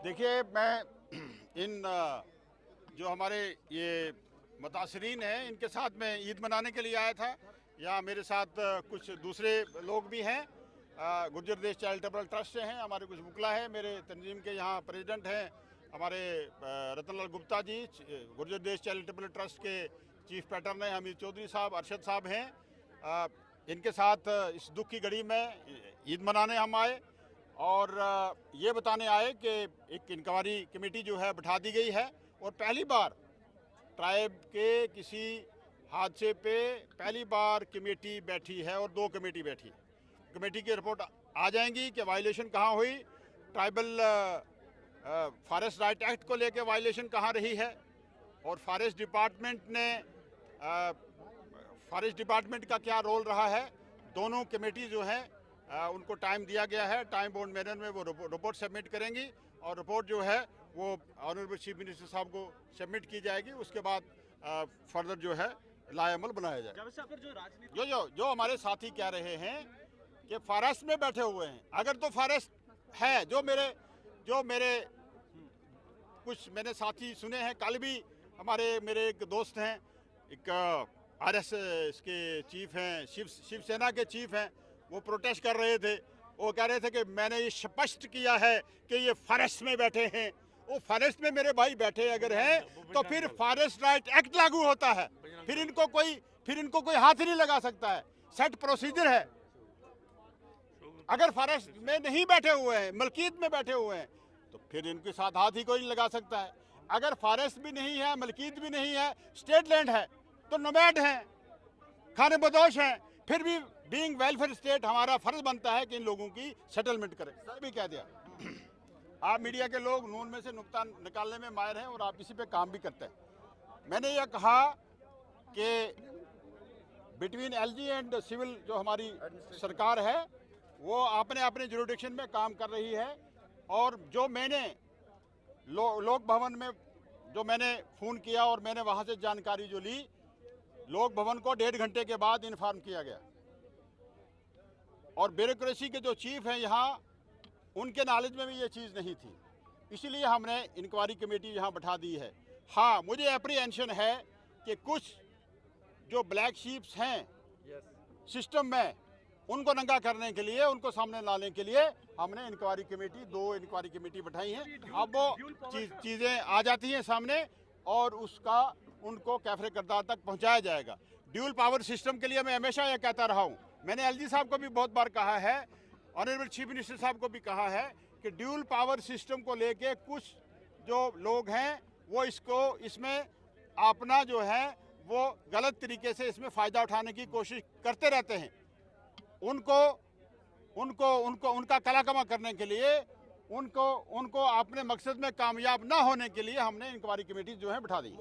देखिए, मैं इन जो हमारे ये मुतासरीन हैं, इनके साथ मैं ईद मनाने के लिए आया था। यहाँ मेरे साथ कुछ दूसरे लोग भी हैं। गुर्जर देश चैरिटेबल ट्रस्ट से हैं, हमारे कुछ वकला हैं। मेरे तंजीम के यहाँ प्रेसिडेंट हैं हमारे रतनलाल गुप्ता जी, गुर्जर देश चैरिटेबल ट्रस्ट के चीफ पैटर्न हैं हमीद चौधरी साहब, अरशद साहब हैं। इनके साथ इस दुख की घड़ी में ईद मनाने हम आए और ये बताने आए कि एक इंक्वायरी कमेटी जो है बिठा दी गई है और पहली बार ट्राइब के किसी हादसे पे पहली बार कमेटी बैठी है और 2 कमेटी बैठी है। कमेटी की रिपोर्ट आ जाएंगी कि वायलेशन कहाँ हुई, ट्राइबल फॉरेस्ट राइट एक्ट को लेके वायलेशन कहाँ रही है और फॉरेस्ट डिपार्टमेंट का क्या रोल रहा है। दोनों कमेटी जो है उनको टाइम दिया गया है, टाइम बाउंड मैनर में वो रिपोर्ट सबमिट करेंगी और रिपोर्ट जो है वो ऑनरेबल चीफ मिनिस्टर साहब को सबमिट की जाएगी। उसके बाद फर्दर जो है लाएअमल बनाया जाएगा। जो हमारे साथी कह रहे हैं कि फॉरेस्ट में बैठे हुए हैं, अगर तो फॉरेस्ट है जो मेरे कुछ मैंने साथी सुने हैं, कल भी मेरे एक दोस्त हैं, एक RS के चीफ हैं, शिवसेना के चीफ हैं, वो प्रोटेस्ट कर रहे थे। वो कह रहे थे कि मैंने ये स्पष्ट किया है कि ये फॉरेस्ट में बैठे हैं। वो फॉरेस्ट में मेरे भाई बैठे अगर हैं तो फिर फॉरेस्ट राइट एक्ट लागू होता है, फिर इनको कोई हाथ नहीं लगा सकता है। सेट प्रोसीजर है। अगर फॉरेस्ट में नहीं बैठे हुए हैं, मलकीत में बैठे हुए हैं, तो फिर इनके साथ हाथ ही कोई नहीं लगा सकता है। अगर फॉरेस्ट भी नहीं है, मलकीत भी नहीं है, स्टेट लैंड है, तो नोमैड हैं, खाने बदोश हैं, फिर भी बीइंग वेलफेयर स्टेट हमारा फर्ज बनता है कि इन लोगों की सेटलमेंट करें। सर भी कह दिया। आप मीडिया के लोग नून में से नुक्ता निकालने में माहिर हैं और आप इसी पे काम भी करते हैं। मैंने यह कहा कि बिटवीन LG एंड सिविल जो हमारी सरकार है वो अपने जुरिडिक्शन में काम कर रही है और जो मैंने लोक भवन में जो मैंने फ़ोन किया और मैंने वहाँ से जानकारी जो ली, लोक भवन को 1.5 घंटे के बाद इन्फॉर्म किया गया और ब्यूरोक्रेसी के जो चीफ हैं यहाँ, उनके नॉलेज में भी ये चीज़ नहीं थी, इसलिए हमने इंक्वायरी कमेटी यहाँ बैठा दी है। हाँ, मुझे एप्रीहेंशन है कि कुछ जो ब्लैक शीप्स हैं सिस्टम में, उनको नंगा करने के लिए, उनको सामने लाने के लिए हमने इंक्वायरी कमेटी 2 इंक्वायरी कमेटी बैठाई हैं। अब वो चीज़ें आ जाती हैं सामने और उसका उनको कैफरे किरदार तक पहुंचाया जाएगा। ड्यूल पावर सिस्टम के लिए मैं हमेशा यह कहता रहा हूं, मैंने LG साहब को भी बहुत बार कहा है, ऑनरेबल चीफ मिनिस्टर साहब को भी कहा है कि ड्यूल पावर सिस्टम को लेके कुछ जो लोग हैं वो इसमें अपना जो है वो गलत तरीके से इसमें फ़ायदा उठाने की कोशिश करते रहते हैं। उनका कलाकमा करने के लिए, उनको अपने मकसद में कामयाब ना होने के लिए हमने इंक्वायरी कमेटी जो है बिठा दी।